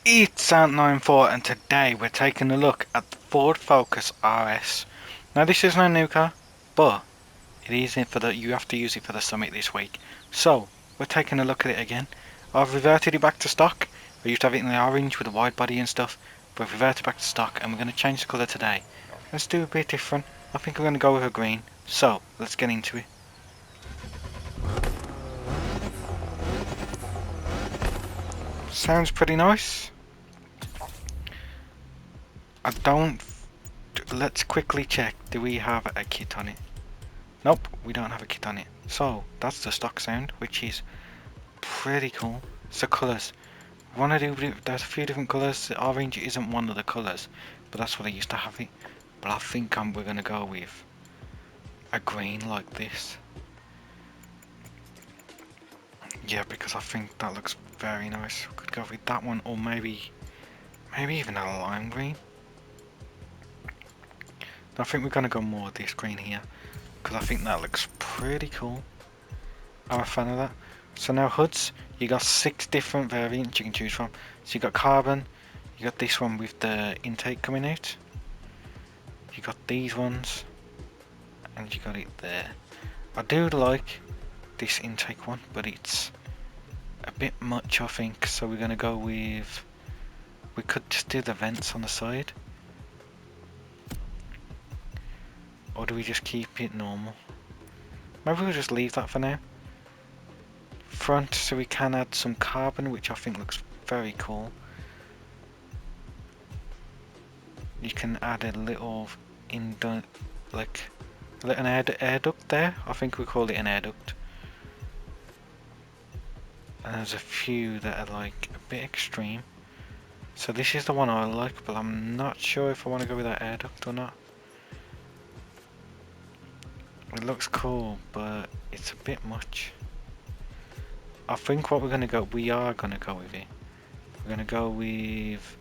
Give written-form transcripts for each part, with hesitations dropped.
It's at 9:04 and today we're taking a look at the Ford Focus RS. Now this isn't a new car, but it is in for you have to use it for the summit this week. So we're taking a look at it again. I've reverted it back to stock. I used to have it in the orange with a wide body and stuff, but I've reverted back to stock and we're going to change the colour today. Let's do a bit different. I think we're going to go with a green. So let's get into it. Sounds pretty nice. I don't. Let's quickly check. Do we have a kit on it? Nope, we don't have a kit on it. So that's the stock sound, which is pretty cool. So colours. I want to do. There's a few different colours. The orange isn't one of the colours, but that's what I used to have it. But I think we're gonna go with a green like this. Yeah, because I think that looks very nice. We could go with that one, or maybe even a lime green. I think we're gonna go more with this green here, because I think that looks pretty cool. I'm a fan of that. So now hoods, you got 6 different variants you can choose from. So you got carbon, you got this one with the intake coming out, you got these ones, and you got it there. I do like this intake one, but it's a bit much I think, so we're gonna go with, we could just do the vents on the side. Or do we just keep it normal? Maybe we'll just leave that for now. Front, so we can add some carbon, which I think looks very cool. You can add a little like an air duct there. I think we call it an air duct. And there's a few that are like a bit extreme. So this is the one I like, but I'm not sure if I want to go with that air duct or not. It looks cool, but it's a bit much. I think what we are gonna go with it. We're gonna go with,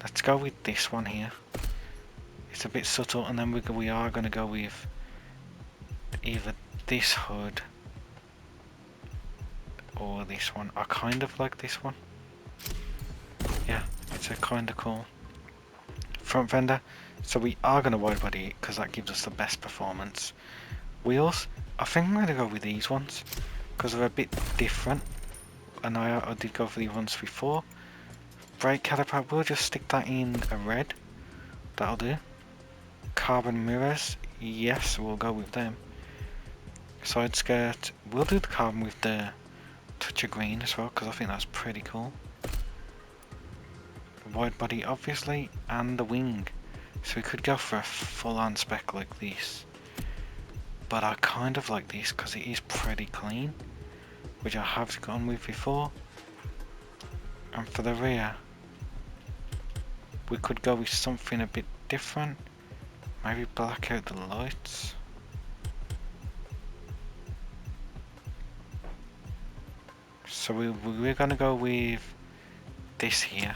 let's go with this one here. It's a bit subtle, and then we are gonna go with either this hood or this one. I kind of like this one. Yeah, it's a kind of cool front fender. So we are gonna wide body it because that gives us the best performance. Wheels, I think I'm gonna go with these ones because they're a bit different, and I did go for the ones before. Brake caliper, we'll just stick that in a red. That'll do. Carbon mirrors, yes, we'll go with them. Side skirt, we'll do the carbon with the touch of green as well because I think that's pretty cool. Wide body obviously, and the wing. So we could go for a full-on spec like this. But I kind of like this because it is pretty clean, which I have gone with before. And for the rear, we could go with something a bit different. Maybe black out the lights. So we're gonna go with this here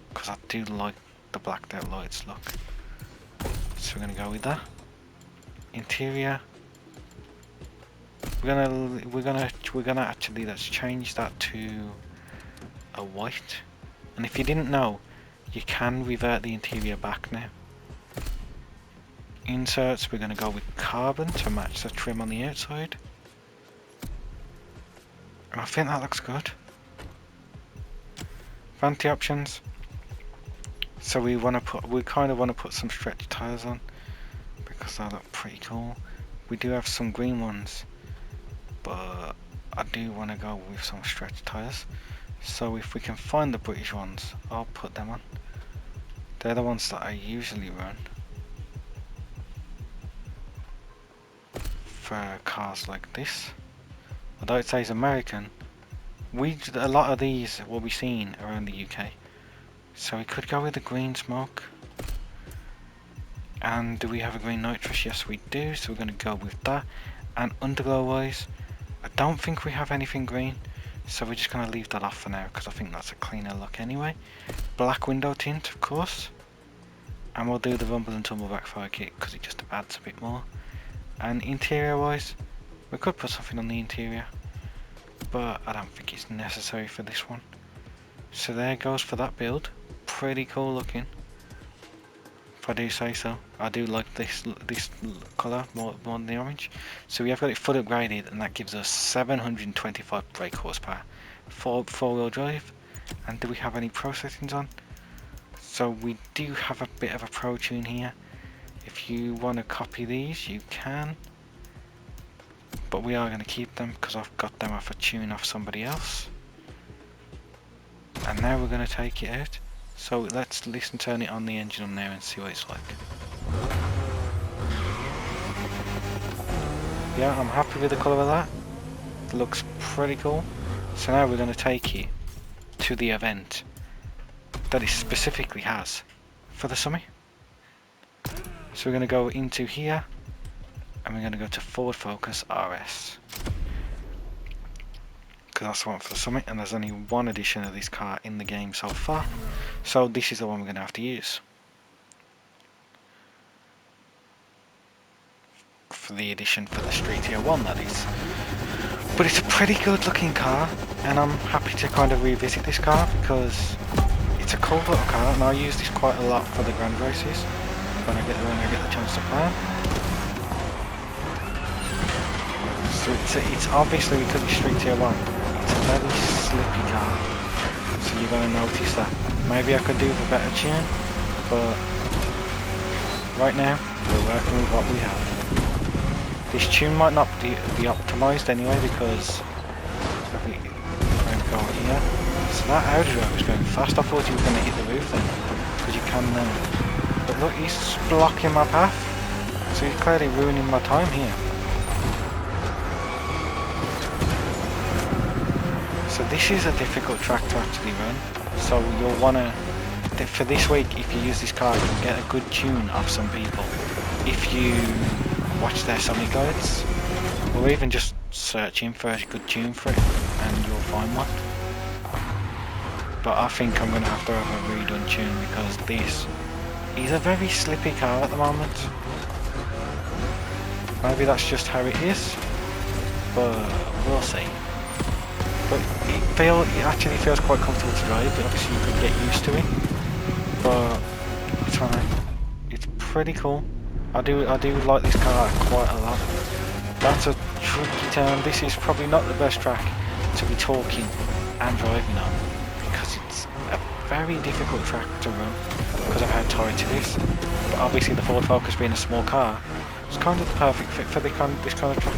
because I do like the blacked out lights look. So we're gonna go with that. Interior. We're gonna actually, let's change that to a white. And if you didn't know, you can revert the interior back now. Inserts, we're gonna go with carbon to match the trim on the outside. And I think that looks good. Vanity options. So we kind of want to put some stretch tires on because they look pretty cool. We do have some green ones, but I do want to go with some stretch tires. So if we can find the British ones, I'll put them on. They're the ones that I usually run for cars like this. Although it says American, a lot of these will be seen around the UK. So we could go with the green smoke. And do we have a green nitrous? Yes we do, so we're going to go with that. And underglow wise, I don't think we have anything green, so we're just going to leave that off for now because I think that's a cleaner look anyway. Black window tint of course, and we'll do the rumble and tumble backfire kit because it just adds a bit more. And interior wise, we could put something on the interior, but I don't think it's necessary for this one. So there goes for that build. Pretty cool looking, if I do say so. I do like this colour more than the orange. So we have got it full upgraded, and that gives us 725 brake horsepower, four-wheel drive. And do we have any pro settings on? So we do have a bit of a pro tune here. If you want to copy these, you can, but we are going to keep them because I've got them off a tune off somebody else. And now we're going to take it out. So let's listen, turn it on the engine on there and see what it's like. Yeah, I'm happy with the colour of that. It looks pretty cool. So now we're going to take it to the event that it specifically has for the summit. So we're going to go into here and we're going to go to Ford Focus RS, because that's the one for the summit, and there's only one edition of this car in the game so far, so this is the one we're going to have to use for the edition for the Street Tier 1, that is. But it's a pretty good looking car, and I'm happy to kind of revisit this car because it's a cool little car, and I use this quite a lot for the grand races when I get the chance to play them. So it's obviously, because it's Street Tier 1, it's a very slippy car, so you're going to notice that. Maybe I could do with a better tune, but right now we're working with what we have. This tune might not be optimised anyway, because if we go here, so that Audi driver is going fast. I thought he was going to hit the roof then, because you can then, but look, he's blocking my path, so he's clearly ruining my time here. So this is a difficult track to actually run, so you'll want to, for this week, if you use this car, you can get a good tune off some people if you watch their summit guides, or even just searching for a good tune for it and you'll find one. But I think I'm going to have to have a redone tune, because this is a very slippy car at the moment. Maybe that's just how it is, but we'll see. But it actually feels quite comfortable to drive, but obviously you could get used to it. But it's fine. It's pretty cool. I do like this car quite a lot. That's a tricky turn. This is probably not the best track to be talking and driving on, because it's a very difficult track to run because of how tight it is. But obviously the Ford Focus being a small car, it's kind of the perfect fit for this kind of track.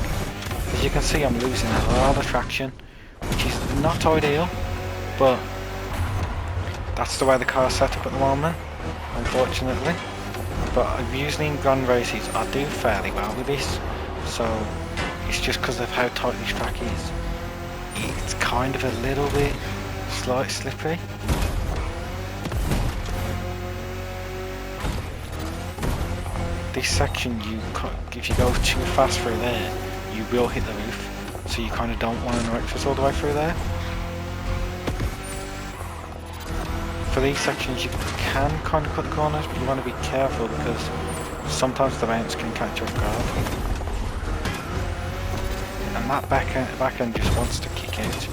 As you can see, I'm losing a lot of traction, which is not ideal, but that's the way the car's set up at the moment, unfortunately. But usually in grand races I do fairly well with this, so it's just because of how tight this track is. It's kind of a little bit slight slippery. This section, if you go too fast through there, you will hit the roof, so you kind of don't want to nitrous all the way through there. For these sections you can kind of cut the corners, but you want to be careful because sometimes the bounce can catch you off guard. And that back end just wants to kick out.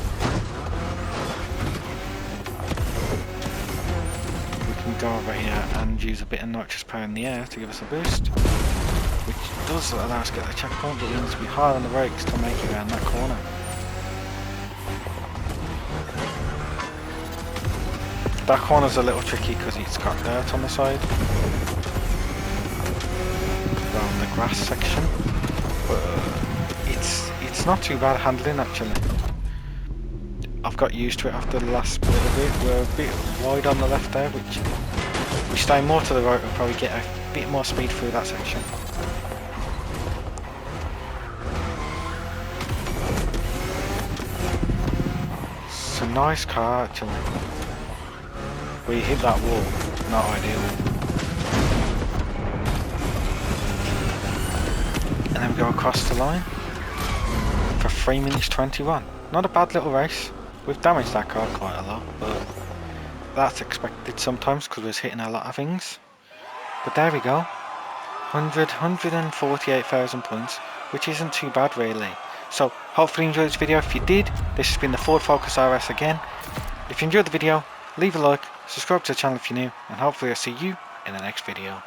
We can go over here and use a bit of nitrous power in the air to give us a boost, which does allow us to get the checkpoint, but we need to be hard on the brakes to make it around that corner. That corner's a little tricky because it's got dirt on the side around the grass section, but it's not too bad handling actually. I've got used to it after the last bit of it. We're a bit wide on the left there, which if we stay more to the right we'll probably get a bit more speed through that section. It's a nice car actually. We hit that wall, not ideal. And then we go across the line for 3 minutes 21. Not a bad little race. We've damaged that car quite a lot, but that's expected sometimes because we're hitting a lot of things. But there we go. 148,000 points, which isn't too bad really. So hopefully you enjoyed this video. If you did, this has been the Ford Focus RS again. If you enjoyed the video, leave a like, subscribe to the channel if you're new, and hopefully I'll see you in the next video.